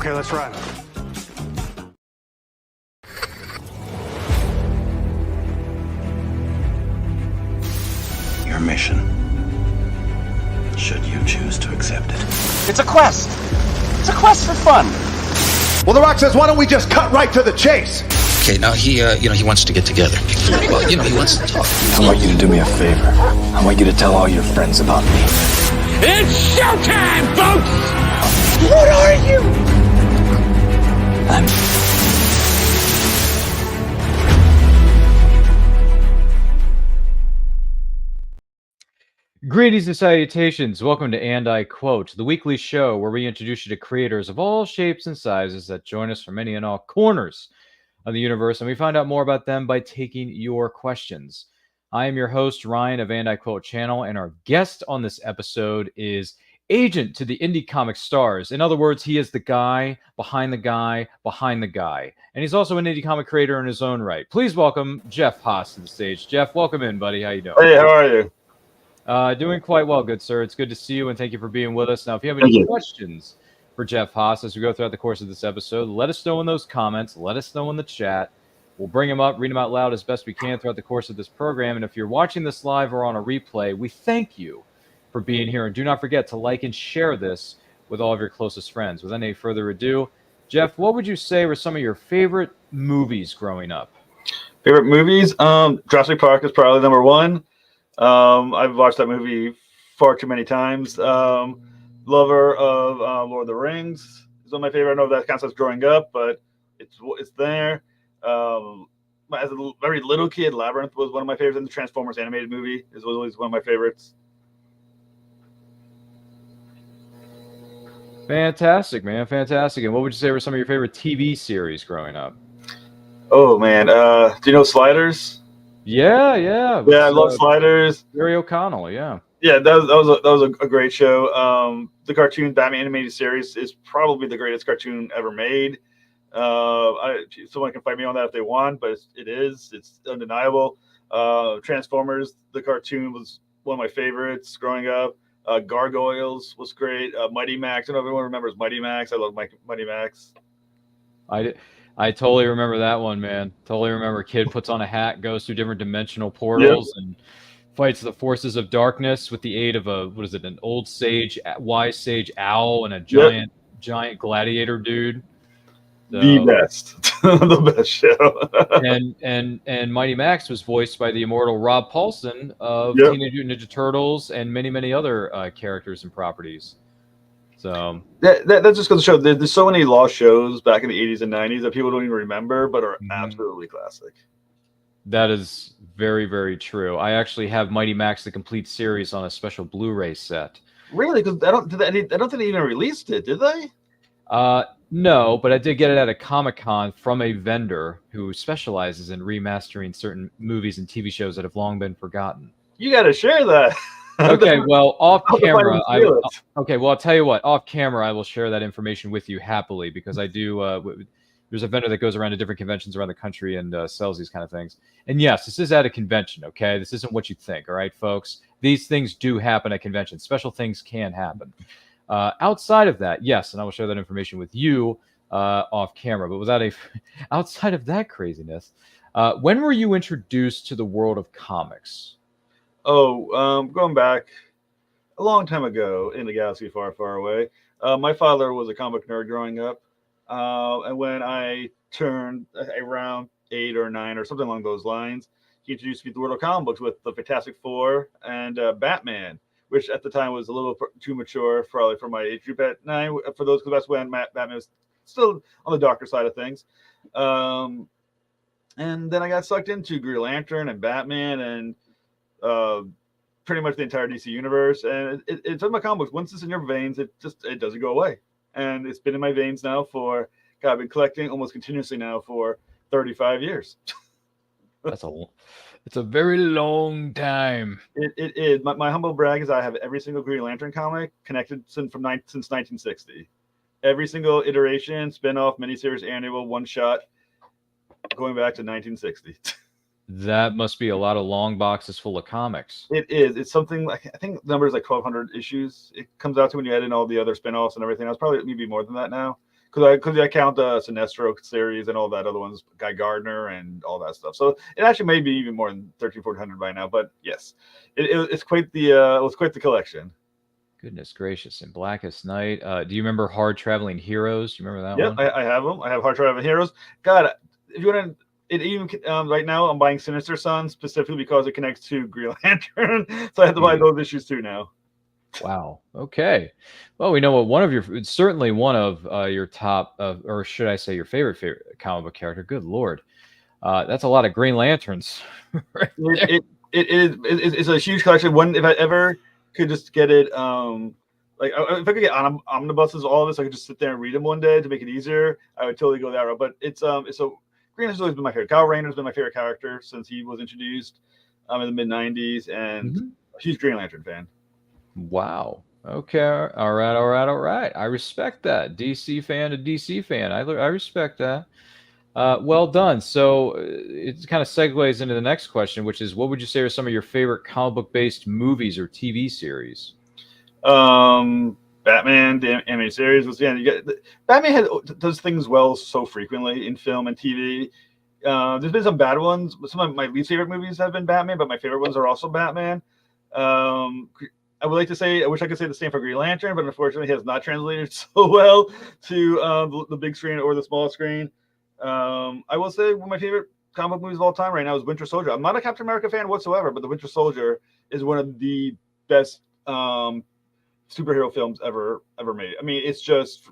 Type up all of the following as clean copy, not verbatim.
Okay, let's run. Your mission, should you choose to accept it. It's a quest. It's a quest for fun. Well, The Rock says, why don't we just cut right to the chase? Okay, now he wants to get together. Well, he wants to talk. I want you to do me a favor. I want you to tell all your friends about me. It's showtime, folks! What are you? I'm... Greetings and salutations. Welcome to And I Quote, the weekly show where we introduce you to creators of all shapes and sizes that join us from any and all corners of the universe, and we find out more about them by taking your questions. I am your host, Ryan of And I Quote channel, and our guest on this episode is agent to the indie comic stars. In other words, he is the guy behind the guy behind the guy. And he's also an indie comic creator in his own right. Please welcome Geoff Haas to the stage. Jeff, welcome in, buddy. How you doing? Hey, how are you? Doing quite well, good sir. It's good to see you, and thank you for being with us. Now, if you have any questions for Geoff Haas as we go throughout the course of this episode, let us know in those comments. Let us know in the chat. We'll bring them up, read them out loud as best we can throughout the course of this program. And if you're watching this live or on a replay, we thank you for being here. And do not forget to like and share this with all of your closest friends. Without any further ado, Jeff, what would you say were some of your favorite movies growing up? Favorite movies? Jurassic Park is probably number one. I've watched that movie far too many times. Lover of Lord of the Rings is one of my favorite. I know that counts as growing up, but it's there. As a very little kid, Labyrinth was one of my favorites, and the Transformers animated movie was always one of my favorites. Fantastic, man. Fantastic. And what would you say were some of your favorite TV series growing up? Oh, man. Do you know Sliders? Yeah. Yeah, I love Sliders. Gary O'Connell, yeah. Yeah, that was a great show. The cartoon Batman animated series is probably the greatest cartoon ever made. Someone can fight me on that if they want, but it's undeniable. Transformers, the cartoon, was one of my favorites growing up. Gargoyles was great. Mighty Max. I don't know if everyone remembers Mighty Max. I love Mighty Max. I totally remember that one, man. Totally remember. Kid puts on a hat, goes through different dimensional portals, and fights the forces of darkness with the aid of an old sage, wise sage owl, and a giant gladiator dude. So, the best, the best show. and Mighty Max was voiced by the immortal Rob Paulson of Teenage Mutant Ninja Turtles and many other characters and properties. So that just goes to show there's so many lost shows back in the 80s and 90s that people don't even remember, but are absolutely classic. That is very, very true. I actually have Mighty Max the complete series on a special Blu-ray set. Really? Because I don't think they even released it, did they? No, but I did get it at a Comic-Con from a vendor who specializes in remastering certain movies and TV shows that have long been forgotten. You got to share that. Okay, well, off camera, I'll tell you what. Off camera, I will share that information with you happily because I do. There's a vendor that goes around to different conventions around the country and sells these kind of things. And yes, this is at a convention. Okay, this isn't what you think. All right, folks. These things do happen at conventions. Special things can happen. Outside of that, yes, and I will share that information with you off camera. But outside of that craziness, when were you introduced to the world of comics? Going back a long time ago in the galaxy far, far away. My father was a comic nerd growing up, and when I turned around 8 or 9 or something along those lines, he introduced me to the world of comic books with the Fantastic Four and Batman, which at the time was a little too mature probably for my age group at 9. For those, because that's when Batman was still on the darker side of things. And then I got sucked into Green Lantern and Batman and pretty much the entire DC universe. And it's in my comic books. Once it's in your veins, it doesn't go away. And it's been in my veins now I've been collecting almost continuously now for 35 years. It's a very long time. It is. My humble brag is I have every single Green Lantern comic connected since 1960. Every single iteration, spin-off, miniseries, annual, one-shot, going back to 1960. That must be a lot of long boxes full of comics. It is. It's something like, I think the number is like 1,200 issues. It comes out to when you add in all the other spin-offs and everything else. Probably maybe more than that now because I count the Sinestro series and all that other ones, Guy Gardner and all that stuff. So it actually may be even more than 1,400 by now. But yes, it's quite the it was quite the collection. Goodness gracious! And Blackest Night. Do you remember Hard Traveling Heroes? Do you remember that Yep, one? I have them. I have Hard Traveling Heroes. God, if you want to. It even right now, I'm buying Sinister Sun specifically because it connects to Green Lantern, so I have to buy those issues too now. Wow. Okay. Well, we know what certainly one of your top, or should I say, your favorite comic book character. Good Lord, that's a lot of Green Lanterns. Right there. It's a huge collection. One, if I ever could just get it, like if I could get omnibuses, all of this, I could just sit there and read them one day to make it easier. I would totally go that route. But it's a Green Lantern's always been my favorite. Kyle Rayner's been my favorite character since he was introduced in the mid '90s, and a huge Green Lantern fan. Wow. Okay. All right. I respect that. DC fan to DC fan. I respect that. Well done. So it kind of segues into the next question, which is, what would you say are some of your favorite comic book based movies or TV series? Batman, the animated series was Batman does things well so frequently in film and TV. There's been some bad ones. Some of my least favorite movies have been Batman, but my favorite ones are also Batman. I would like to say, I wish I could say the same for Green Lantern, but unfortunately, it has not translated so well to the big screen or the small screen. I will say one of my favorite comic book movies of all time right now is Winter Soldier. I'm not a Captain America fan whatsoever, but the Winter Soldier is one of the best superhero films ever made. I mean, it's just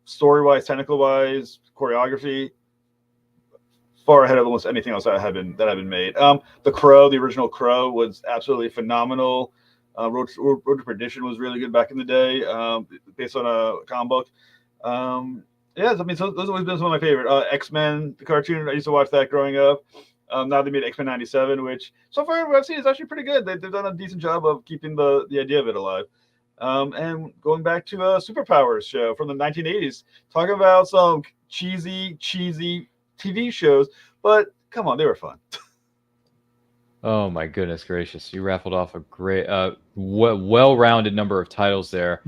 story-wise, technical-wise, choreography, far ahead of almost anything else that have been made. The Crow, the original Crow, was absolutely phenomenal. Road to Perdition was really good back in the day, based on a comic book. Yes, I mean, so those have always been some of my favorite. X-Men, the cartoon, I used to watch that growing up. Now they made X-Men 97, which so far what I've seen is actually pretty good. They've done a decent job of keeping the idea of it alive. And going back to a Superpowers show from the 1980s, talking about some cheesy TV shows, but come on, they were fun. Oh my goodness gracious! You raffled off a great, well-rounded number of titles there.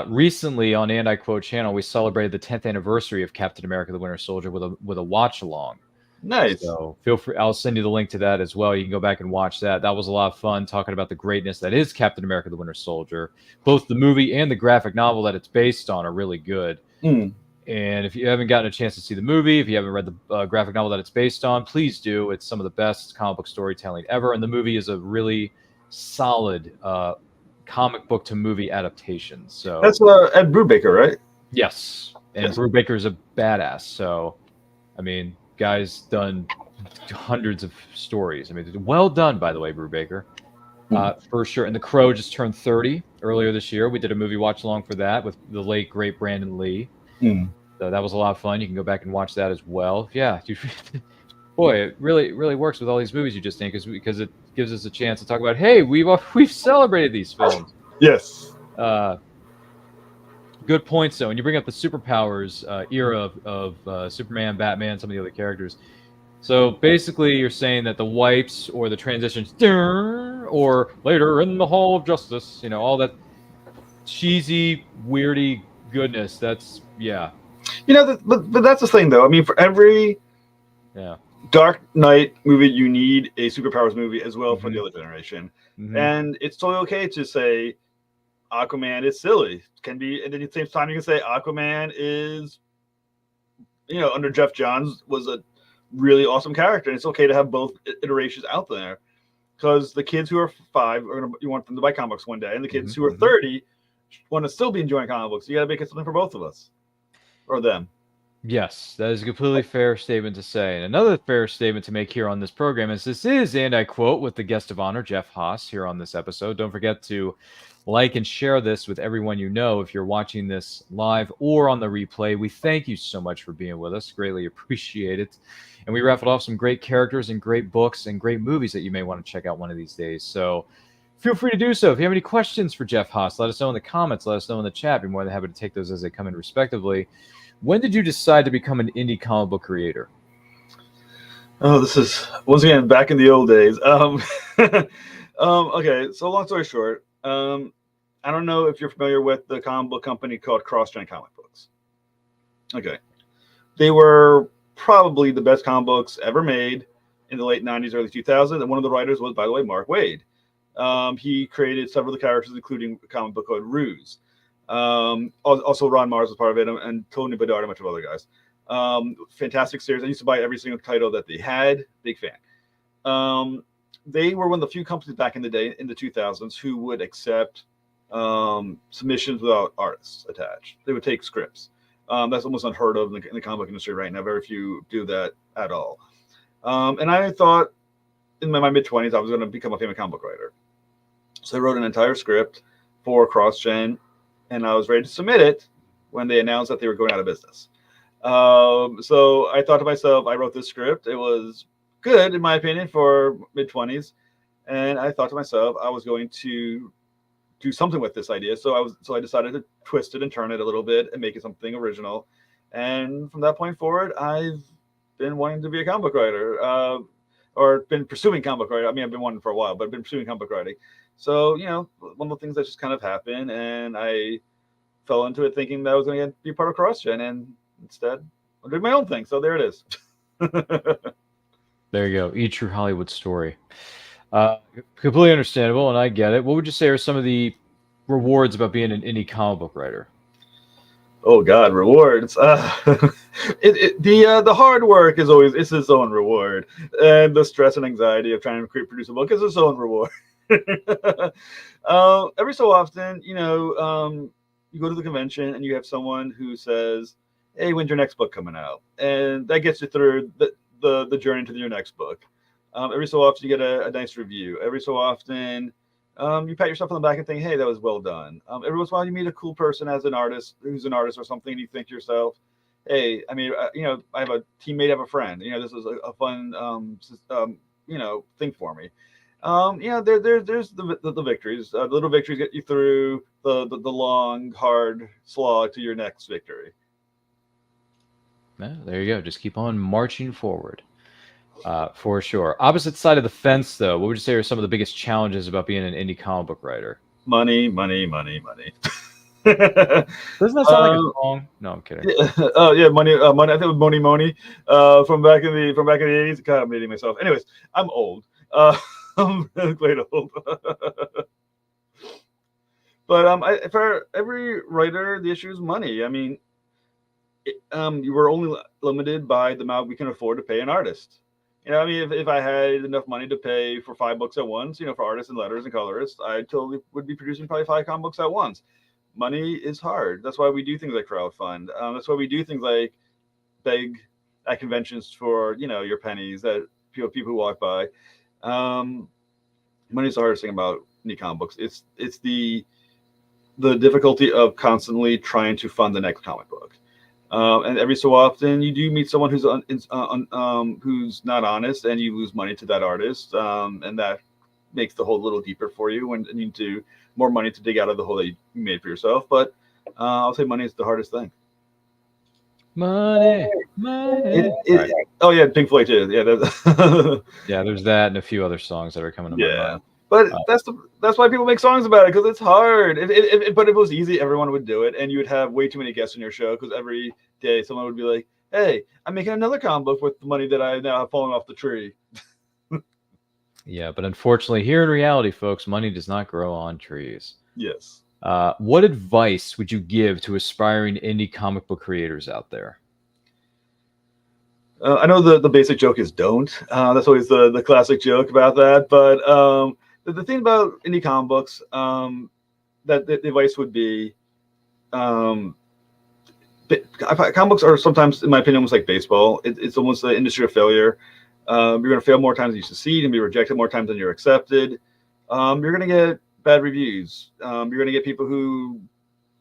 Recently on And I Quote channel, we celebrated the 10th anniversary of Captain America: The Winter Soldier with a watch along. Nice. So feel free. I'll send you the link to that as well. You can go back and watch that. That was a lot of fun, talking about the greatness that is Captain America: The Winter Soldier. Both the movie and the graphic novel that it's based on are really good. And if you haven't gotten a chance to see the movie, if you haven't read the graphic novel that it's based on, please do. It's some of the best comic book storytelling ever. And the movie is a really solid comic book to movie adaptation. So that's Ed Brubaker, right? Yes. And yes. Brubaker's a badass. So, I mean, guy's done hundreds of stories. I mean, well done, by the way, Brubaker. For sure. And The Crow just turned 30 earlier this year. We did a movie watch along for that with the late, great Brandon Lee. So that was a lot of fun. You can go back and watch that as well. Yeah, boy, it really works with all these movies you just named because it gives us a chance to talk about. Hey, we've celebrated these films. Yes. Good points though. And you bring up the superpowers era of Superman, Batman, some of the other characters. So basically, you're saying that the wipes or the transitions, or later in the Hall of Justice, all that cheesy, weirdy goodness. That's but that's the thing though. I mean, for every Dark Knight movie, you need a superpowers movie as well for the other generation. And it's totally okay to say Aquaman is silly. Can be, and then at the same time you can say Aquaman is, under Geoff Johns was a really awesome character. And it's okay to have both iterations out there, because the kids who are 5 you want them to buy comic books one day, and the kids who are 30 want to still be enjoying comic books. You got to make it something for both of us or them. Yes, that is a completely fair statement to say. And another fair statement to make here on this program is this is, and I quote, with the guest of honor, Jeff Haas, here on this episode. Don't forget to like and share this with everyone you know if you're watching this live or on the replay. We thank you so much for being with us. Greatly appreciate it. And we raffled off some great characters and great books and great movies that you may want to check out one of these days. So feel free to do so. If you have any questions for Jeff Haas, let us know in the comments. Let us know in the chat. Be more than happy to take those as they come in respectively. When did you decide to become an indie comic book creator? Oh, this is, once again, back in the old days. Okay, so long story short, I don't know if you're familiar with the comic book company called CrossGen Comic Books. Okay. They were probably the best comic books ever made in the late 90s, early 2000s. And one of the writers was, by the way, Mark Waid. He created several of the characters, including a comic book called Ruse. Also, Ron Marz was part of it, and Tony Bedard, and a bunch of other guys. Fantastic series. I used to buy every single title that they had. Big fan. They were one of the few companies back in the day, in the 2000s, who would accept submissions without artists attached. They would take scripts. That's almost unheard of in the comic book industry right now. Very few do that at all. And I thought in my mid-20s I was going to become a famous comic book writer. So I wrote an entire script for CrossGen, and I was ready to submit it when they announced that they were going out of business. So I thought to myself, I wrote this script. It was good, in my opinion, for mid-20s. And I thought to myself, I was going to do something with this idea. So I decided to twist it and turn it a little bit and make it something original. And from that point forward, I've been wanting to be a comic book writer, or been pursuing comic book writing. I mean, I've been wanting for a while, but I've been pursuing comic book writing. So, one of the things that just kind of happened, and I fell into it thinking that I was going to be part of CrossGen, and instead I'm doing my own thing. So there it is. There you go. Eat your Hollywood story. Completely understandable, and I get it. What would you say are some of the rewards about being an indie comic book writer? Oh God, rewards. The hard work is always it's its own reward, and the stress and anxiety of trying to produce a book is its own reward. Every so often, you go to the convention and you have someone who says, "Hey, when's your next book coming out?" And that gets you through the journey to your next book. Every so often you get a nice review. Every so often you pat yourself on the back and think, hey, that was well done. Every once in a while you meet a cool person as an artist who's an artist or something, and you think to yourself, hey, I mean, I have a teammate, I have a friend. This is a fun, thing for me. There's the victories. The little victories get you through the long, hard slog to your next victory. Yeah, there you go. Just keep on marching forward. For sure. Opposite side of the fence, though, what would you say are some of the biggest challenges about being an indie comic book writer? Money. Doesn't that sound like a song? No, I'm kidding. Oh yeah, money. I think it was Money. From back in the 80s. God, I'm dating myself. Anyways, I'm old. I'm quite old. But for every writer, the issue is money. I mean, you were only limited by the amount we can afford to pay an artist. If I had enough money to pay for 5 books at once, for artists and letters and colorists, I totally would be producing probably 5 comic books at once. Money is hard. That's why we do things like crowdfund. That's why we do things like beg at conventions for, your pennies that people who walk by. Money is the hardest thing about indie comic books. It's the difficulty of constantly trying to fund the next comic book. And every so often you do meet someone who's not honest, and you lose money to that artist, and that makes the hole a little deeper for you when you need to more money to dig out of the hole that you made for yourself. But I'll say money is the hardest thing. Money. Right. Oh yeah, Pink Floyd too. Yeah, yeah. There's that and a few other songs that are coming to my mind. But that's why people make songs about it, because it's hard. But if it was easy, everyone would do it, and you would have way too many guests on your show, because every day someone would be like, "Hey, I'm making another comic book with the money that I now have fallen off the tree." Yeah, but unfortunately, here in reality, folks, money does not grow on trees. Yes. What advice would you give to aspiring indie comic book creators out there? I know the basic joke is don't. That's always the classic joke about that, but. The thing about indie comic books, that the advice would be, comic books are sometimes, in my opinion, almost like baseball. It's almost the industry of failure. You're going to fail more times than you succeed, and be rejected more times than you're accepted. You're going to get bad reviews. You're going to get people who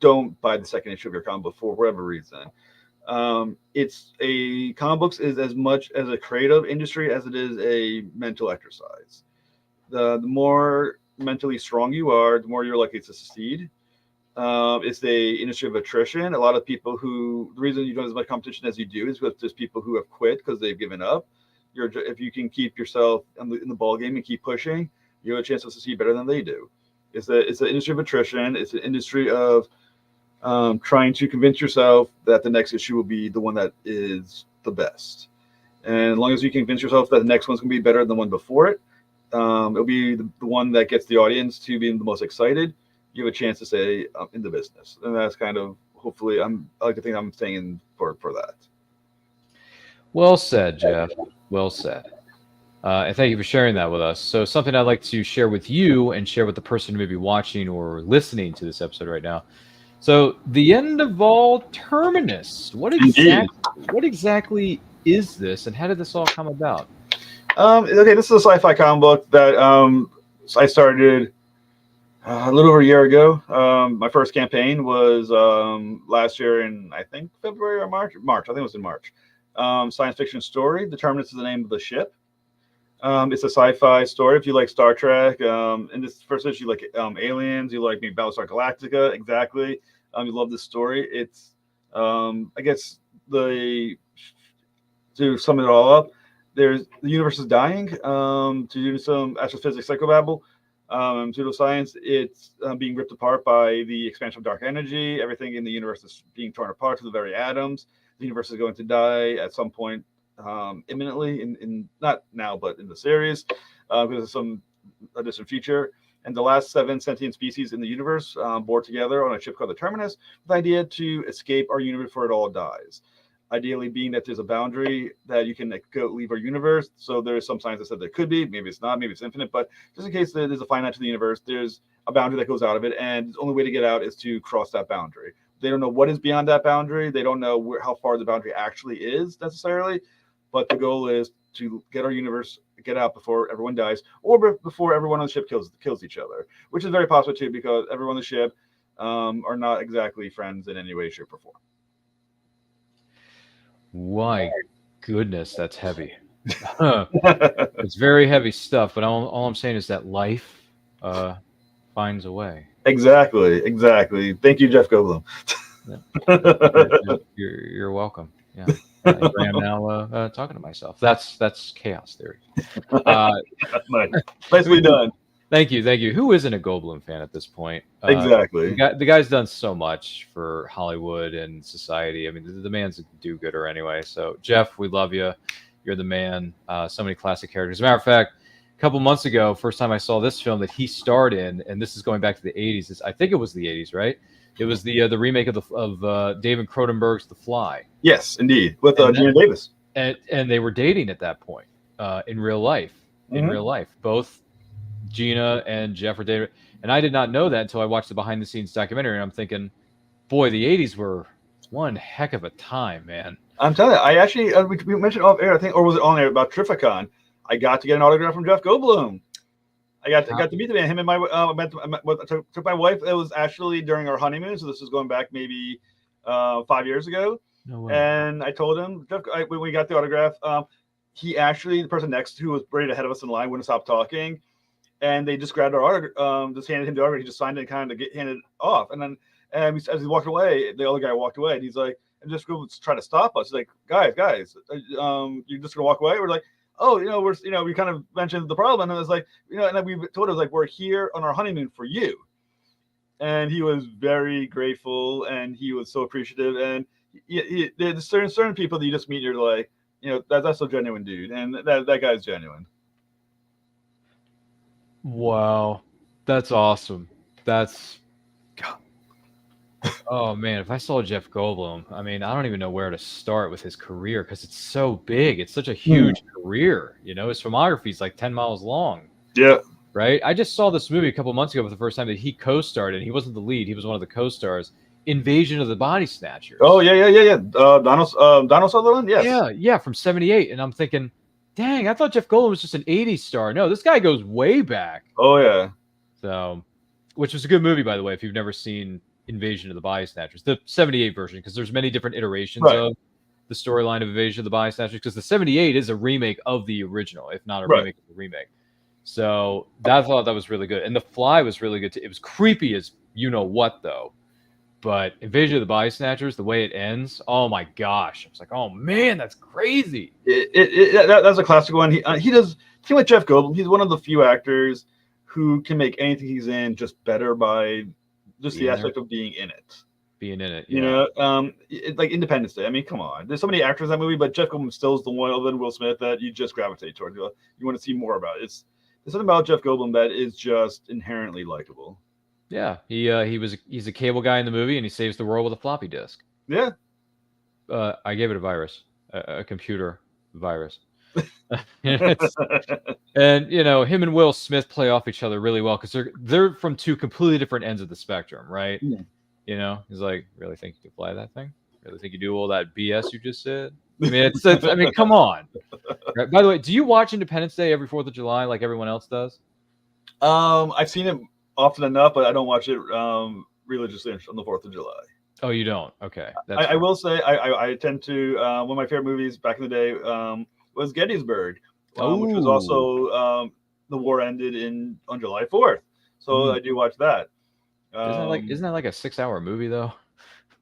don't buy the second issue of your comic book for whatever reason. Comic books is as much as a creative industry as it is a mental exercise. The more mentally strong you are, the more you're likely to succeed. It's the industry of attrition. A lot of people the reason you don't have as much competition as you do is because there's people who have quit because they've given up. If you can keep yourself in the ball game and keep pushing, you have a chance to succeed better than they do. It's the industry of attrition. It's an industry of trying to convince yourself that the next issue will be the one that is the best. And as long as you convince yourself that the next one's going to be better than the one before it, it'll be the one that gets the audience to be the most excited. You have a chance to stay in the business. And that's kind of, hopefully, I like to think I'm staying in for that. Well said, Geoff. Well said. And thank you for sharing that with us. So something I'd like to share with you and share with the person who may be watching or listening to this episode right now. So the end of all terminus. What exactly is this, and how did this all come about? Okay, this is a sci-fi comic book that I started a little over a year ago. My first campaign was last year in, I think, February or March. I think it was in March. Science fiction story. The Terminus is the name of the ship. It's a sci-fi story. If you like Star Trek, in this first issue, you like aliens, you like maybe Battlestar Galactica, exactly. You love this story. It's, I guess, to sum it all up, the universe is dying. To do some astrophysics psychobabble, pseudoscience, it's being ripped apart by the expansion of dark energy. Everything in the universe is being torn apart to the very atoms. The universe is going to die at some point. Imminently, in not now, but in the series, because of some distant future. And the last 7 sentient species in the universe board together on a ship called the Terminus with the idea to escape our universe before it all dies. Ideally, being that there's a boundary that you can go leave our universe. So there's some science that said there could be, maybe it's not, maybe it's infinite, but just in case there's a finite to the universe, there's a boundary that goes out of it, and the only way to get out is to cross that boundary. They don't know what is beyond that boundary. They don't know how far the boundary actually is necessarily. But the goal is to get our universe, get out before everyone dies, or before everyone on the ship kills each other, which is very possible too, because everyone on the ship are not exactly friends in any way, shape, or form. My goodness, that's heavy. It's very heavy stuff, but all I'm saying is that life finds a way. Exactly. Thank you, Jeff Goldblum. You're welcome. Yeah. I am now talking to myself. That's chaos theory. Nicely done. Thank you. Who isn't a Goldblum fan at this point? Exactly. The guy's done so much for Hollywood and society. I mean, the man's a do-gooder anyway. So, Jeff, we love you. You're the man. So many classic characters. As a matter of fact, a couple months ago, first time I saw this film that he starred in, and this is going back to the 80s. I think it was the 80s, right? It was the remake of David Cronenberg's The Fly. Yes, indeed, with Gina Davis. And they were dating at that point in real life. Both Gina and Jeff were dating. And I did not know that until I watched the behind-the-scenes documentary, and I'm thinking, boy, the 80s were one heck of a time, man. I'm telling you, I actually, we mentioned off air, I think, or was it on air, about Trificon. I got to get an autograph from Jeff Goldblum. I got to meet the man. Him and my took my wife. It was actually during our honeymoon, so this was going back maybe 5 years ago. No way. And I told him, Jeff, when we got the autograph, he actually, the person next who was right ahead of us in line, wouldn't stop talking, and they just grabbed our autograph, just handed him the autograph. He just signed it and kind of handed it off. And then, as he walked away, the other guy walked away, and he's like, and just go try to stop us. He's like, guys, you're just gonna walk away? We're like, oh, we kind of mentioned the problem, and it was like, and then we told him, like, we're here on our honeymoon for you. And he was very grateful, and he was so appreciative. And there's certain people that you just meet, you're like, that's a genuine dude, and that guy's genuine. Wow, that's awesome. That's God. Oh man, if I saw Jeff Goldblum, I mean, I don't even know where to start with his career because it's so big. It's such a huge career. His filmography is like 10 miles long. Yeah. Right. I just saw this movie a couple months ago for the first time that he co-starred in. He wasn't the lead. He was one of the co-stars. Invasion of the Body Snatchers. Oh yeah. Donald Sutherland. Yes. Yeah, from '78. And I'm thinking, dang, I thought Jeff Goldblum was just an '80s star. No, this guy goes way back. Oh yeah. So, which was a good movie, by the way. If you've never seen Invasion of the Body Snatchers, the '78 version, because there's many different iterations of the storyline of Invasion of the Body Snatchers, because the '78 is a remake of the original, if not a remake of the remake. So I thought that was really good, and The Fly was really good too. It was creepy as you know what, though. But Invasion of the Body Snatchers, the way it ends, oh my gosh! I was like, oh man, that's crazy. That's a classic one. He does. Seem like Jeff Goldblum. He's one of the few actors who can make anything he's in just better by just the aspect of being in it. being in it. You know, like Independence Day. I mean, come on. There's so many actors in that movie, but Jeff Goldblum still is the one other than Will Smith that you just gravitate towards. You want to see more about it. There's something about Jeff Goldblum that is just inherently likable. Yeah, he's a cable guy in the movie, and he saves the world with a floppy disk. Yeah. I gave it a virus, a computer virus. And him and Will Smith play off each other really well because they're from two completely different ends of the spectrum, right? Yeah. He's like, really think you can fly that thing? Really think you do all that BS you just said? I mean, I mean, come on. Right? By the way, do you watch Independence Day every 4th of July like everyone else does? I've seen it often enough, but I don't watch it religiously on the 4th of July. Oh, you don't? Okay. I will say I tend to one of my favorite movies back in the day was Gettysburg, which was also the war ended on July 4th. So I do watch that. Isn't that like a 6-hour movie though?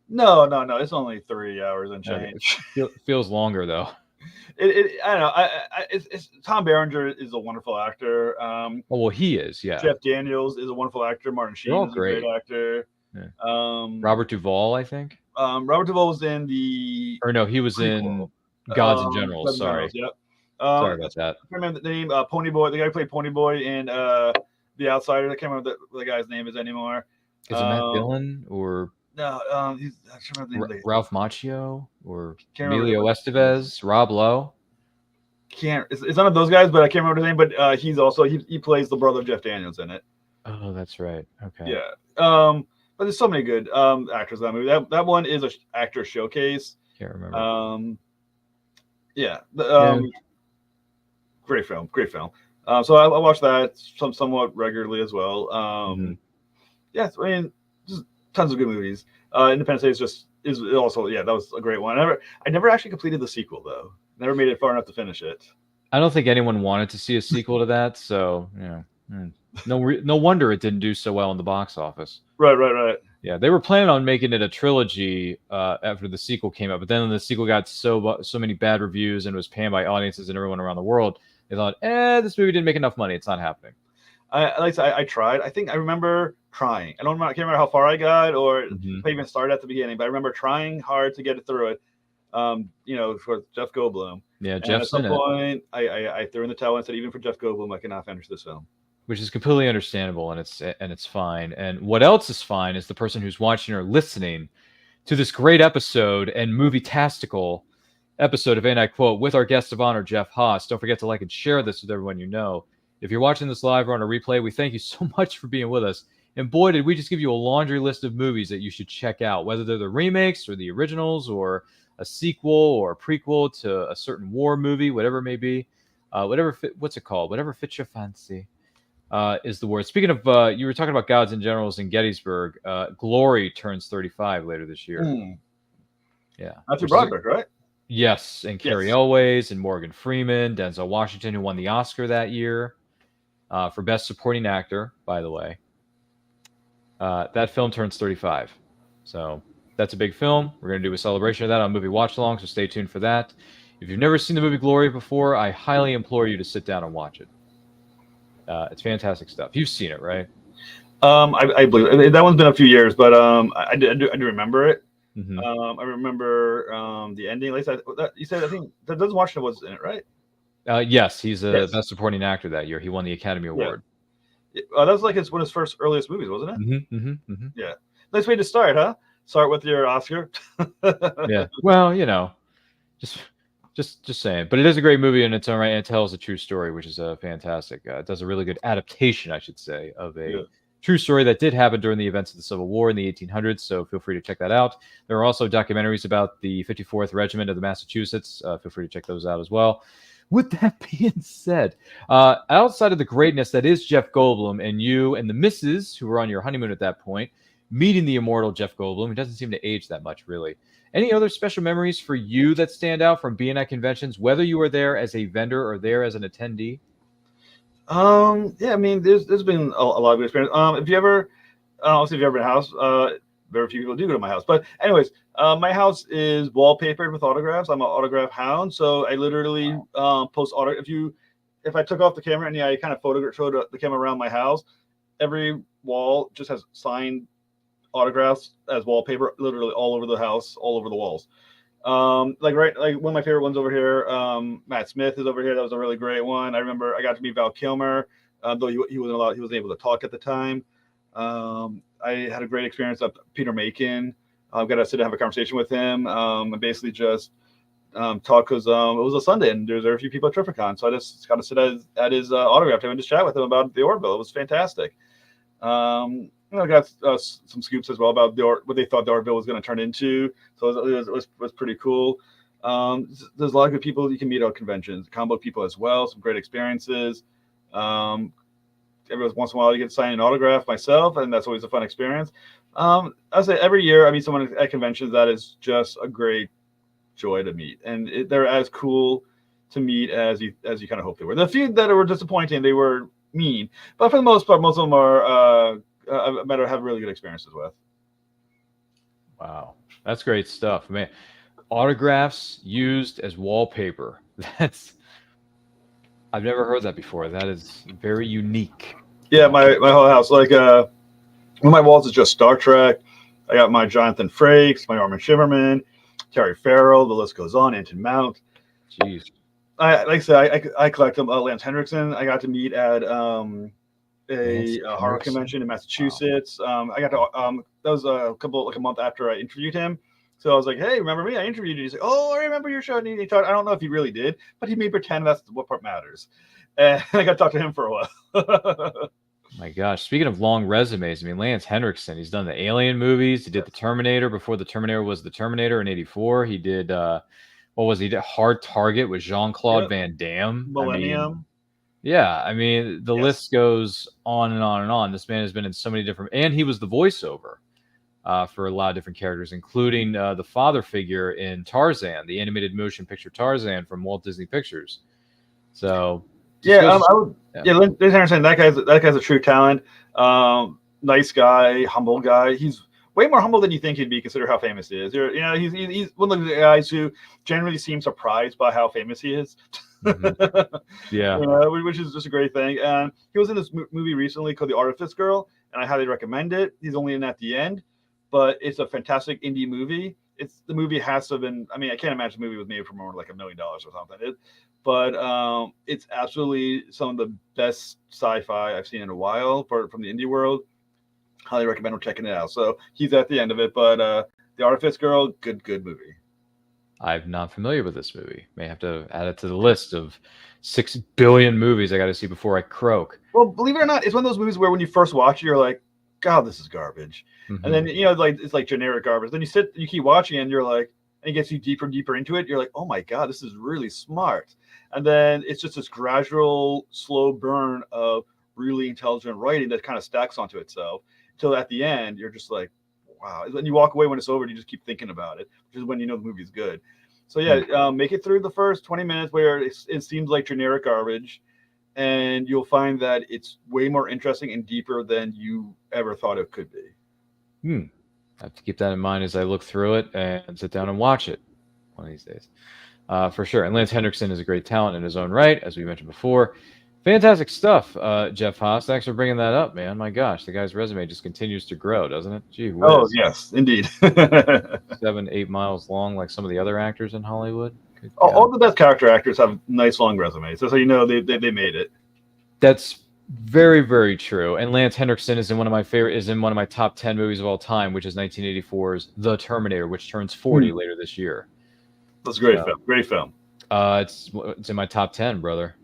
No. It's only 3 hours and change. Feels longer though. I don't know. It's Tom Berenger is a wonderful actor. Well, he is. Yeah. Jeff Daniels is a wonderful actor. Martin Sheen is a great actor. Yeah. Robert Duvall, I think. Robert Duvall was in the. Or no, he was in Gods and Generals. Sorry. Yep. Sorry about that. I can't remember the name. Ponyboy, the guy who played Ponyboy in The Outsider. I can't remember what the guy's name is anymore. Is it Matt Dillon or? No, I can't remember the name. Ralph Macchio or Emilio Estevez, Rob Lowe. It's none of those guys, but I can't remember his name. But he's also he plays the brother of Jeff Daniels in it. Oh, that's right. Okay. Yeah. But there's so many good actors in that movie. That one is an actor showcase. Can't remember. Yeah. Great film. So I watch that somewhat regularly as well. Yeah, I mean, just tons of good movies. Independence Day is also that was a great one. I never actually completed the sequel though. Never made it far enough to finish it. I don't think anyone wanted to see a sequel to that, so no wonder it didn't do so well in the box office. Right. Yeah, they were planning on making it a trilogy after the sequel came out, but then the sequel got so many bad reviews and was panned by audiences and everyone around the world. They thought, this movie didn't make enough money. It's not happening. I tried. I think I remember trying. I can't remember how far I got or if I even started at the beginning, but I remember trying hard to get it through it. For Jeff Goldblum. Yeah, Jeff's in it. At some point, I threw in the towel and said, even for Jeff Goldblum, I cannot finish this film. Which is completely understandable, and it's fine. And what else is fine is the person who's watching or listening to this great episode and movie-tastical episode of And I Quote with our guest of honor, Jeff Haas. Don't forget to like and share this with everyone you know. If you're watching this live or on a replay, we thank you so much for being with us. And boy, did we just give you a laundry list of movies that you should check out, whether they're the remakes or the originals or a sequel or a prequel to a certain war movie, whatever it may be. What's it called? Whatever fits your fancy. Is the word. Speaking of, you were talking about Gods and Generals in Gettysburg. Glory turns 35 later this year. Yeah. Matthew Broderick, right? Yes, and Carrie Elways and Morgan Freeman, Denzel Washington, who won the Oscar that year for Best Supporting Actor, by the way. That film turns 35. So that's a big film. We're going to do a celebration of that on Movie Watch Along, so stay tuned for that. If you've never seen the movie Glory before, I highly implore you to sit down and watch it. It's fantastic stuff. You've seen it, right? I believe that one's been a few years, but I do remember it. I remember the ending. At least you said I think that Denzel Washington was in it, right? Yes, he's a Best Supporting Actor that year. He won the Academy Award. That was like one of his first earliest movies, wasn't it? Yeah. Nice way to start, huh? Start with your Oscar. Yeah. Well, just saying. But it is a great movie in its own right, and it tells a true story, which is fantastic. It does a really good adaptation, I should say, of a true story that did happen during the events of the Civil War in the 1800s. So feel free to check that out. There are also documentaries about the 54th Regiment of the Massachusetts. Feel free to check those out as well. With that being said, outside of the greatness that is Jeff Goldblum and you and the missus who were on your honeymoon at that point, meeting the immortal Jeff Goldblum, who doesn't seem to age that much, really. Any other special memories for you that stand out from being at conventions, whether you were there as a vendor or there as an attendee? Yeah, I mean, there's been a lot of good experience. If you ever, obviously, if you've ever been to a house, very few people do go to my house. But anyways, my house is wallpapered with autographs. I'm an autograph hound, so I literally post autographs. If I took off the camera and I kind of showed the camera around my house, every wall just has signed autographs as wallpaper, literally all over the house, all over the walls. Like one of my favorite ones over here. Matt Smith is over here. That was a really great one. I remember I got to meet Val Kilmer, though he wasn't able to talk at the time. I had a great experience with Peter Macon. I've got to sit down and have a conversation with him, and basically just talk, because it was a Sunday and there were a few people at Terrificon, so I just got to sit at his autograph table and just chat with him about the Orville. It was fantastic. I got some scoops as well about what they thought the Orville was going to turn into, so it was pretty cool. There's a lot of good people you can meet at conventions, comic book people as well, some great experiences. Every once in a while you get to sign an autograph myself, and that's always a fun experience. I say every year I meet someone at conventions that is just a great joy to meet, and they're as cool to meet as you kind of hope they were. The few that were disappointing, they were mean, but for the most part, most of them are I have really good experiences with. Wow, that's great stuff, man. Autographs used as wallpaper. I've never heard that before. That is very unique. Yeah, my whole house, like one of my walls is just Star Trek. I got my Jonathan Frakes, my Armin Shimmerman, Terry Farrell. The list goes on. Anton Mount. Jeez. I collect them. Lance Henriksen, I got to meet at a horror convention in Massachusetts. Wow. I got to that was a month after I interviewed him. So I was like, "Hey, remember me? I interviewed you." He's like, "Oh, I remember your show." And he talked, I don't know if he really did, but he made pretend that's what part matters. And I got to talk to him for a while. My gosh, speaking of long resumes, I mean, Lance Henriksen, he's done the Alien movies. He did the Terminator before the Terminator was the Terminator in '84. He did what was he? Did Hard Target with Jean-Claude Van Damme. Millennium. I mean, the list goes on and on and on. This man has been in so many different, and he was the voiceover for a lot of different characters, including the father figure in Tarzan, the animated motion picture Tarzan from Walt Disney Pictures. So Lance Henriksen, that guy's a true talent. Nice guy, humble guy. He's way more humble than you think he'd be, consider how famous he is. He's one of the guys who generally seem surprised by how famous he is. Mm-hmm. Yeah, which is just a great thing. And he was in this movie recently called The Artifice Girl, and I highly recommend it. He's only in at the end, but it's a fantastic indie movie. The movie has to have been, I mean, I can't imagine the movie was made for more like $1 million or something. But it's absolutely some of the best sci-fi I've seen in a while from the indie world. Highly recommend checking it out. So he's at the end of it, but The Artifice Girl, good movie. I'm not familiar with this movie. May have to add it to the list of 6 billion movies I got to see before I croak. Well, believe it or not, it's one of those movies where when you first watch it, you're like, God, this is garbage. Mm-hmm. And then, it's like generic garbage. Then you keep watching and you're like, and it gets you deeper and deeper into it. You're like, oh my God, this is really smart. And then it's just this gradual, slow burn of really intelligent writing that kind of stacks onto itself. Until at the end, you're just like, wow. When you walk away when it's over, you just keep thinking about it, which is when you know the movie's good. So make it through the first 20 minutes where it seems like generic garbage, and you'll find that it's way more interesting and deeper than you ever thought it could be. I have to keep that in mind as I look through it and sit down and watch it one of these days. For sure. And Lance Henriksen is a great talent in his own right, as we mentioned before. Fantastic stuff, Geoff Haas. Thanks for bringing that up, man. My gosh, the guy's resume just continues to grow, doesn't it? Gee whiz. Oh, yes, indeed. 7-8 miles long, like some of the other actors in Hollywood. All the best character actors have nice long resumes, so you know they made it. That's very, very true. And Lance Henriksen is in one of my top 10 movies of all time, which is 1984's The Terminator, which turns 40 later this year. That's a great film. Great film. It's in my top 10, brother.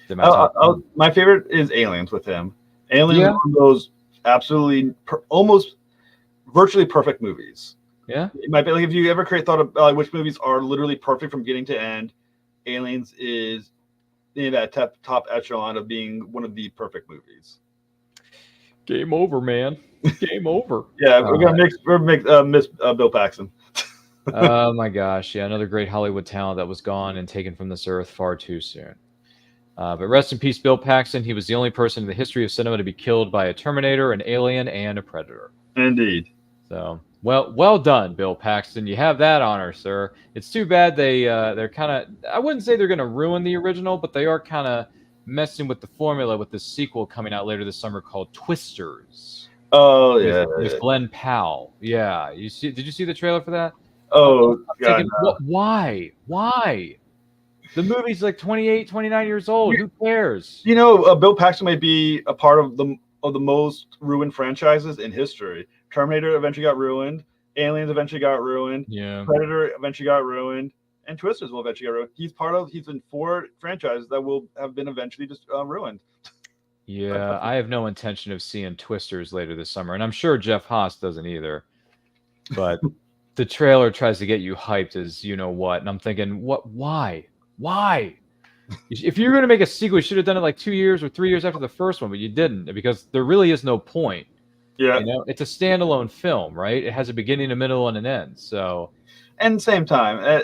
My favorite is Aliens with him. Aliens is one of those absolutely almost virtually perfect movies. Yeah, it might be like if you ever thought of which movies are literally perfect from beginning to end, Aliens is in that top echelon of being one of the perfect movies. Game over, man. Game over. Yeah, we're gonna miss Bill Paxton. Oh my gosh, yeah, another great Hollywood talent that was gone and taken from this earth far too soon. But rest in peace, Bill Paxton. He was the only person in the history of cinema to be killed by a Terminator, an alien, and a Predator. Indeed. So, well done, Bill Paxton. You have that honor, sir. It's too bad they're kind of, I wouldn't say they're going to ruin the original, but they are kind of messing with the formula with the sequel coming out later this summer called Twisters. Oh yeah, with Glenn Powell. Yeah, did you see the trailer for that? Oh I'm god, thinking, no. why? The movie's like 28, 29 years old. Who cares? You know, Bill Paxton might be a part of the most ruined franchises in history. Terminator eventually got ruined. Aliens eventually got ruined. Yeah. Predator eventually got ruined. And Twisters will eventually get ruined. He's in 4 franchises that will have been eventually just ruined. Yeah, I have no intention of seeing Twisters later this summer, and I'm sure Jeff Haas doesn't either. But the trailer tries to get you hyped as you know what, and I'm thinking, what? Why? If you're going to make a sequel, you should have done it like 2 years or 3 years after the first one, but you didn't because there really is no point. Yeah, you know, it's a standalone film, right? It has a beginning, a middle, and an end. So, and same time,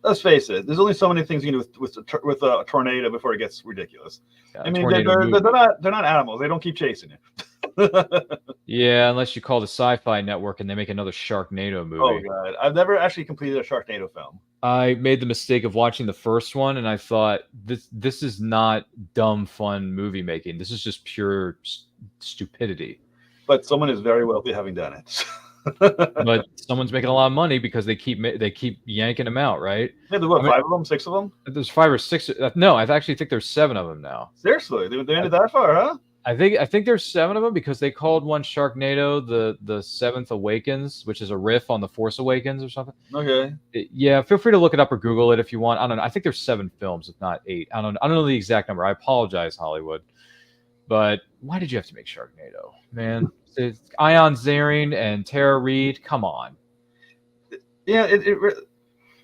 let's face it. There's only so many things you can do with a tornado before it gets ridiculous. yeah, I mean, they're not animals. They don't keep chasing you. Yeah, unless you call the Sci-Fi Network and they make another Sharknado movie. Oh god, I've never actually completed a Sharknado film. I made the mistake of watching the first one, and I thought this is not dumb, fun movie making. This is just pure stupidity. But someone is very wealthy having done it. But someone's making a lot of money because they keep yanking them out, right? Yeah, there's what, 5 of them, 6 of them? There's 5 or 6. No, I actually think there's 7 of them now. Seriously, they made it that far, huh? I think there's 7 of them because they called one Sharknado the Seventh Awakens, which is a riff on the Force Awakens or something. Okay. Yeah, feel free to look it up or Google it if you want. I don't know. I think there's 7 films, if not 8. I don't know the exact number. I apologize, Hollywood. But why did you have to make Sharknado, man? It's Ion Zarin and Tara Reid. Come on. Yeah,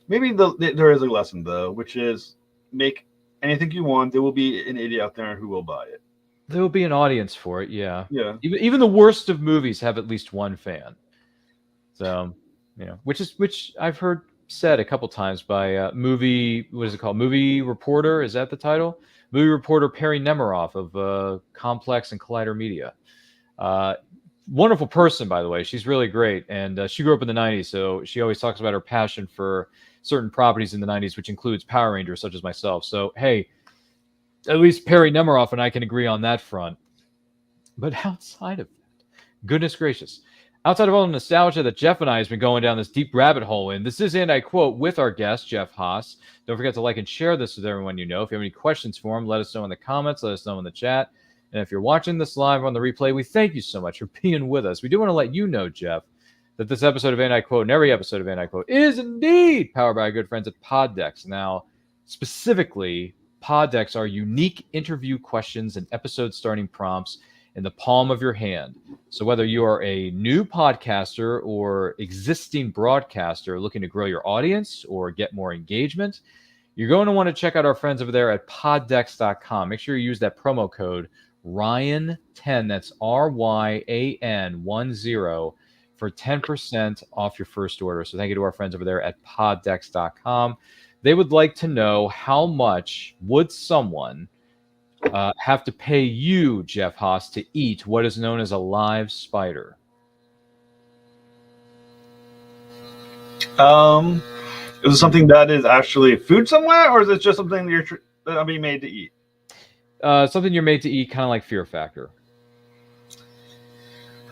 maybe there is a lesson though, which is make anything you want. There will be an idiot out there who will buy it. There will be an audience for it, yeah. Yeah. Even the worst of movies have at least one fan. So, you know, which I've heard said a couple times by movie reporter, is that the title? Movie reporter Perry Nemiroff of Complex and Collider Media. Wonderful person, by the way. She's really great, and she grew up in the 90s, so she always talks about her passion for certain properties in the 90s, which includes Power Rangers, such as myself. So, hey, at least Perry Nemiroff and I can agree on that front. But outside of that, goodness gracious, outside of all the nostalgia that Jeff and I has been going down this deep rabbit hole in, this is And I Quote with our guest, Geoff Haas. Don't forget to like and share this with everyone you know. If you have any questions for him, let us know in the comments, let us know in the chat. And if you're watching this live on the replay, we thank you so much for being with us. We do want to let you know, Jeff, that this episode of And I Quote and every episode of And I Quote is indeed powered by our good friends at Poddex. Now, specifically, Poddex are unique interview questions and episode starting prompts in the palm of your hand. So whether you are a new podcaster or existing broadcaster looking to grow your audience or get more engagement, you're going to want to check out our friends over there at poddex.com. Make sure you use that promo code Ryan10, that's RYAN10, for 10% off your first order. So thank you to our friends over there at poddex.com. They would like to know how much would someone have to pay you, Geoff Haas, to eat what is known as a live spider? Is it something that is actually food somewhere, or is it just something that I'm being made to eat? Something you're made to eat, kind of like Fear Factor.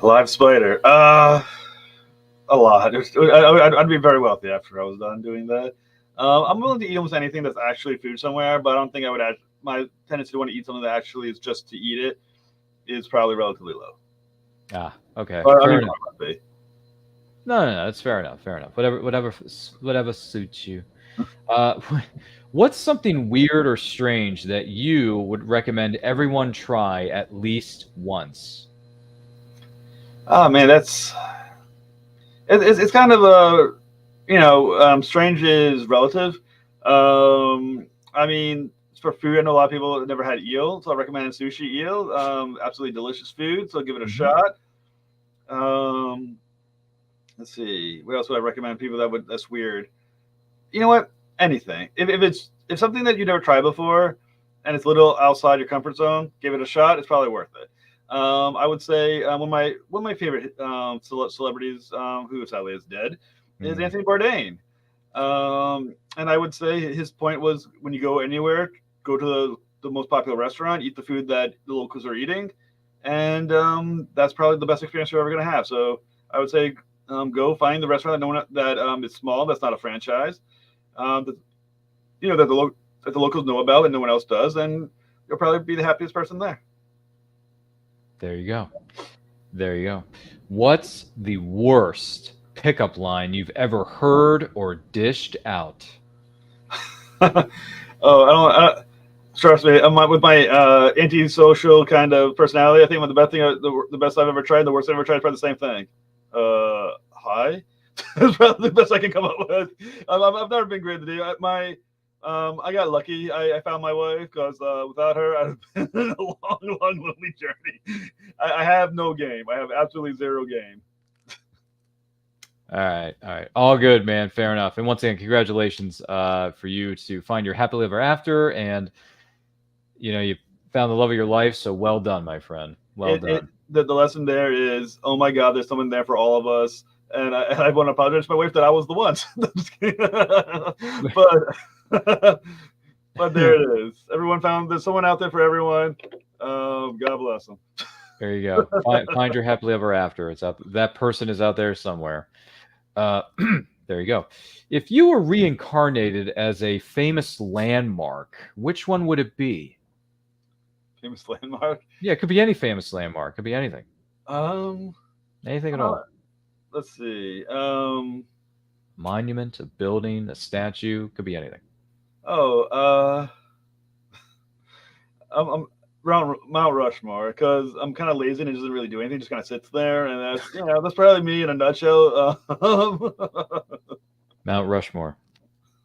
A live spider. A lot. I'd be very wealthy after I was done doing that. I'm willing to eat almost anything that's actually food somewhere, but I don't think I would add. My tendency to want to eat something that actually is just to eat it is probably relatively low. Ah, okay. But, Fair enough. No, that's fair enough. Fair enough. Whatever suits you. What's something weird or strange that you would recommend everyone try at least once? Oh man, it's kind of a strange is relative. I mean, for food, I know a lot of people have never had eel, so I recommend sushi eel. Absolutely delicious food, so give it a shot. Let's see, what else would I recommend people that's weird? You know what? Anything. If something that you never tried before and it's a little outside your comfort zone, give it a shot. It's probably worth it. I would say one of my favorite celebrities, who sadly is dead, is Anthony Bourdain. And I would say his point was, when you go anywhere, go to the most popular restaurant, eat the food that the locals are eating, and that's probably the best experience you're ever going to have. So I would say go find the restaurant that is small, that's not a franchise, that that the locals know about and no one else does, and you'll probably be the happiest person there. There you go. There you go. What's the worst pickup line you've ever heard or dished out? Oh, I don't. Trust me, with my antisocial kind of personality, I think the best I've ever tried, the worst I've ever tried, is probably the same thing. Hi. That's probably the best I can come up with. I've never been great to do. I got lucky. I found my wife, because without her, I'd have been a long, lonely journey. I have no game. I have absolutely zero game. All right. All good, man. Fair enough. And once again, congratulations for you to find your happily ever after, and you found the love of your life. So well done, my friend. Well done. The lesson there is, oh my God, there's someone there for all of us. And I want to apologize to my wife that I was the one. But there it is. Everyone there's someone out there for everyone. God bless them. There you go. Find your happily ever after. It's out. That person is out there somewhere. There you go. If you were reincarnated as a famous landmark, which one would it be? Famous landmark? Yeah, it could be any famous landmark. It could be anything. Anything at all. Let's see. Monument, a building, a statue, could be anything. I'm Mount Rushmore, because I'm kind of lazy and it doesn't really do anything, just kind of sits there, and that's probably me in a nutshell. Mount Rushmore.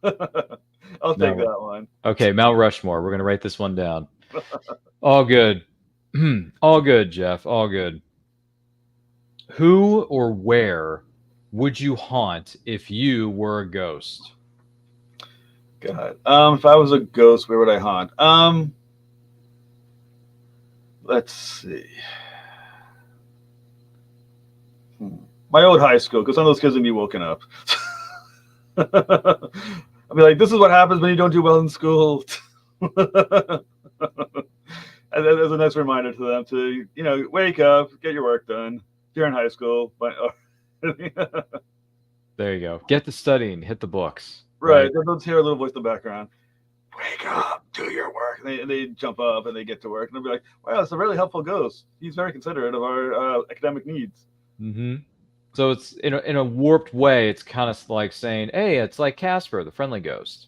I'll take that one. Okay, Mount Rushmore. We're gonna write this one down. All good. All good, Jeff. All good. Who or where would you haunt if you were a ghost? God. If I was a ghost, where would I haunt? Let's see. My old high school, because some of those kids would be woken up. I'd be like, this is what happens when you don't do well in school. As a nice reminder to them to, wake up, get your work done. If you're in high school. There you go. Get to studying, hit the books. Right. They'll hear a little voice in the background. Wake up, do your work. And they jump up and they get to work. And they'll be like, wow, it's a really helpful ghost. He's very considerate of our academic needs. Mm-hmm. So it's in a warped way, it's kind of like saying, hey, it's like Casper, the friendly ghost.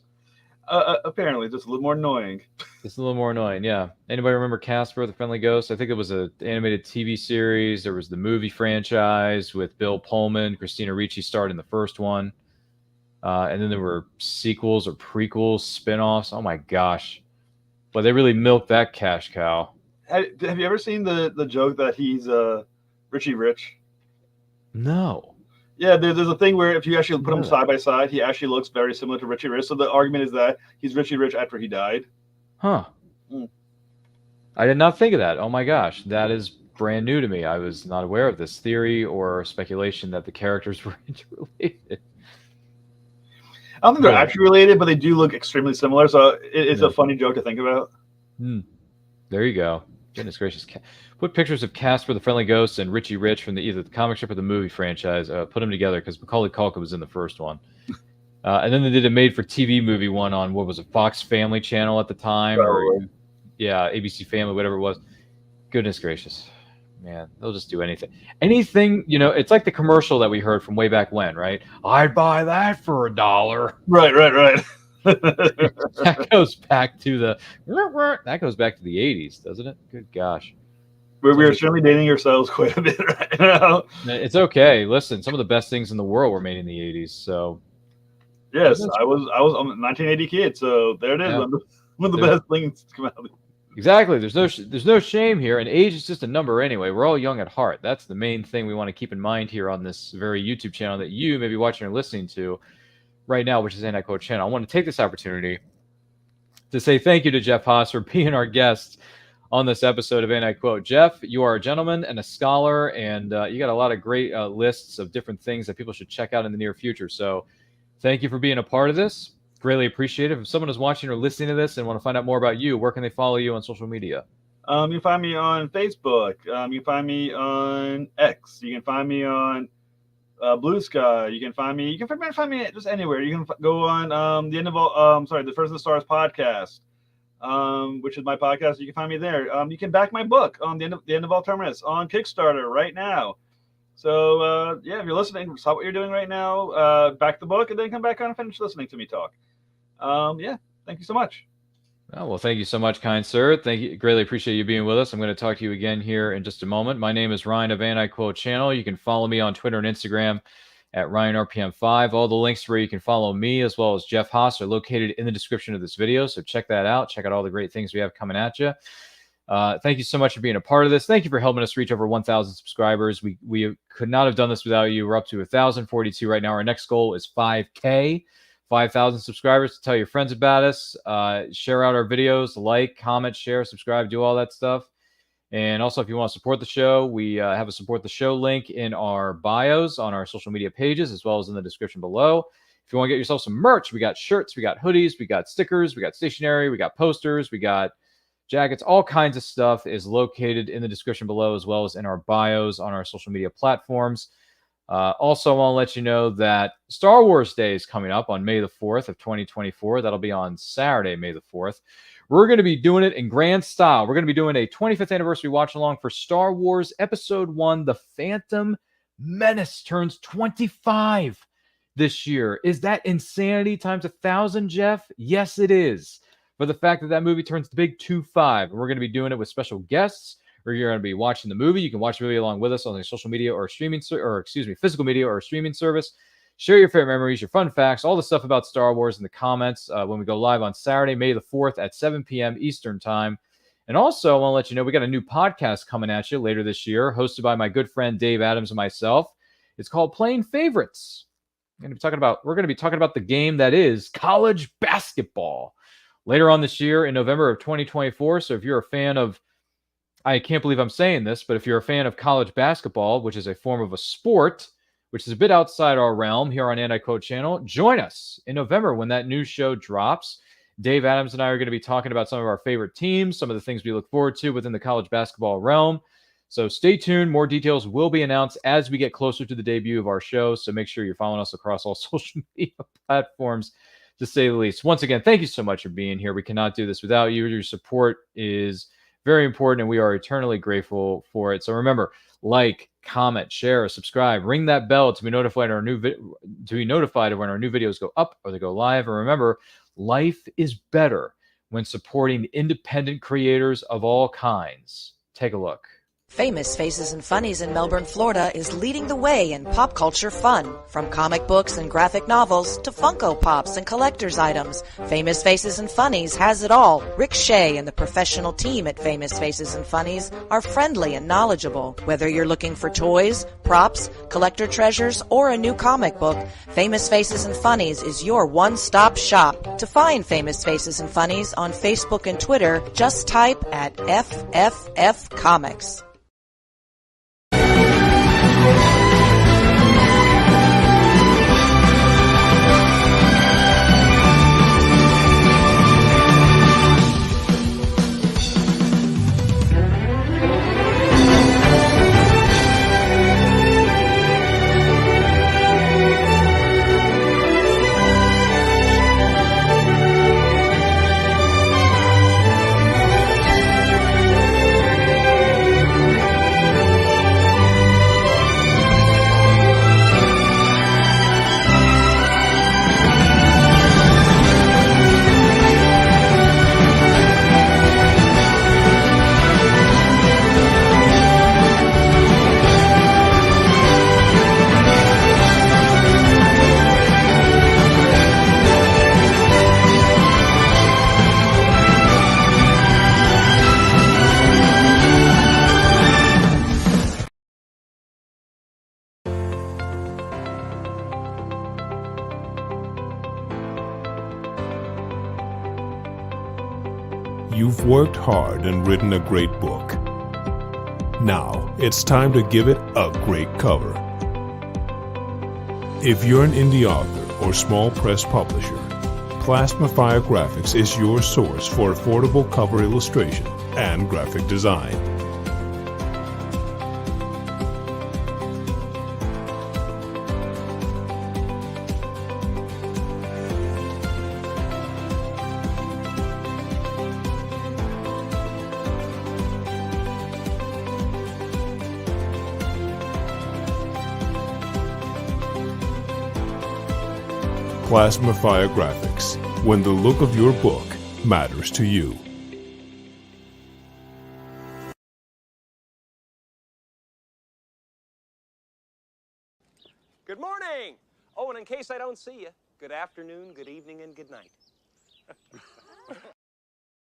Apparently, just a little more annoying. Just a little more annoying, yeah. Anybody remember Casper, the Friendly Ghost? I think it was an animated TV series. There was the movie franchise with Bill Pullman. Christina Ricci starred in the first one. And then there were sequels or prequels, spin-offs. Oh, my gosh. But they really milked that cash cow. Have you ever seen the joke that he's Richie Rich? No. Yeah, there's a thing where if you actually put him side by side, he actually looks very similar to Richie Rich. So the argument is that he's Richie Rich after he died. Huh. I did not think of that. Oh my gosh, that is brand new to me. I was not aware of this theory or speculation that the characters were interrelated. I don't think they're actually related, but they do look extremely similar. So it's a funny joke to think about. There you go. Goodness gracious. Put pictures of Casper the Friendly Ghost and Richie Rich from either the comic strip or the movie franchise. Put them together because Macaulay Culkin was in the first one. And then they did a made-for-TV movie one on, what was it, Fox Family Channel at the time? ABC Family, whatever it was. Goodness gracious. Man, they'll just do anything. Anything, it's like the commercial that we heard from way back when, right? I'd buy that for $1. Right. That goes back to the 80s, doesn't it? Good gosh. We're certainly dating ourselves quite a bit right now. It's okay. Listen, some of the best things in the world were made in the 80s. So yes, I was a 1980 kid, so there it is. Yeah. One of the best things to come out. Exactly. There's no shame here, and age is just a number anyway. We're all young at heart. That's the main thing we want to keep in mind here on this very YouTube channel that you may be watching or listening to right now, which is Anti-Quote Channel. I want to take this opportunity to say thank you to Jeff Haas for being our guest on this episode of Anti-Quote. Jeff, you are a gentleman and a scholar, and you got a lot of great lists of different things that people should check out in the near future. So thank you for being a part of this. Greatly appreciate it. If someone is watching or listening to this and want to find out more about you, where can they follow you on social media? You can find me on Facebook. You can find me on X. You can find me on Blue Sky. You can find me just anywhere. You can go on the First of the Stars podcast, which is my podcast. You can find me there. You can back my book on the end of All Terminus on Kickstarter right now. So if you're listening, stop what you're doing right now, back the book, and then come back on and finish listening to me talk. Thank you so much. Oh, well, thank you so much, kind sir. Thank you. Greatly appreciate you being with us. I'm going to talk to you again here in just a moment. My name is Ryan of Anti-Quote Channel. You can follow me on Twitter and Instagram at RyanRPM5. All the links where you can follow me as well as Geoff Haas are located in the description of this video. So check that out. Check out all the great things we have coming at you. Thank you so much for being a part of this. Thank you for helping us reach over 1,000 subscribers. We could not have done this without you. We're up to 1,042 right now. Our next goal is 5K. 5,000 subscribers. To tell your friends about us, share out our videos, like, comment, share, subscribe, do all that stuff. And also, if you want to support the show, we have a support the show link in our bios on our social media pages, as well as in the description below. If you want to get yourself some merch, we got shirts, we got hoodies, we got stickers, we got stationery, we got posters, we got jackets, all kinds of stuff is located in the description below, as well as in our bios on our social media platforms. Also, I want to let you know that Star Wars Day is coming up on May the 4th of 2024. That'll be on Saturday, May the 4th. We're going to be doing it in grand style. We're going to be doing a 25th anniversary watch-along for Star Wars Episode 1, The Phantom Menace turns 25 this year. Is that insanity times 1,000, Jeff? Yes, it is. For the fact that that movie turns the big 25. And we're going to be doing it with special guests. Or you're going to be watching the movie. You can watch the movie along with us on the social media or physical media or streaming service. Share your favorite memories, your fun facts, all the stuff about Star Wars in the comments when we go live on Saturday, May the 4th at 7 p.m. Eastern Time. And also, I want to let you know we got a new podcast coming at you later this year, hosted by my good friend Dave Adams and myself. It's called Playing Favorites. We're going to be talking about the game that is college basketball later on this year in November of 2024. So if you're a fan of, I can't believe I'm saying this, but if you're a fan of college basketball, which is a form of a sport, which is a bit outside our realm here on Anti-Quote Channel, join us in November when that new show drops. Dave Adams and I are going to be talking about some of our favorite teams, some of the things we look forward to within the college basketball realm. So stay tuned. More details will be announced as we get closer to the debut of our show. So make sure you're following us across all social media platforms, to say the least. Once again, thank you so much for being here. We cannot do this without you. Your support is very important, and we are eternally grateful for it. So remember, like, comment, share, subscribe, ring that bell to be notified of when our new videos go up or they go live. And remember, life is better when supporting independent creators of all kinds. Take a look. Famous Faces and Funnies in Melbourne, Florida is leading the way in pop culture fun. From comic books and graphic novels to Funko Pops and collector's items, Famous Faces and Funnies has it all. Rick Shea and the professional team at Famous Faces and Funnies are friendly and knowledgeable. Whether you're looking for toys, props, collector treasures, or a new comic book, Famous Faces and Funnies is your one-stop shop. To find Famous Faces and Funnies on Facebook and Twitter, just type at FFF Comics. You've worked hard and written a great book. Now, it's time to give it a great cover. If you're an indie author or small press publisher, Plasmafire Graphics is your source for affordable cover illustration and graphic design. Plasmafire Graphics, when the look of your book matters to you. Good morning! Oh, and in case I don't see you, good afternoon, good evening, and good night.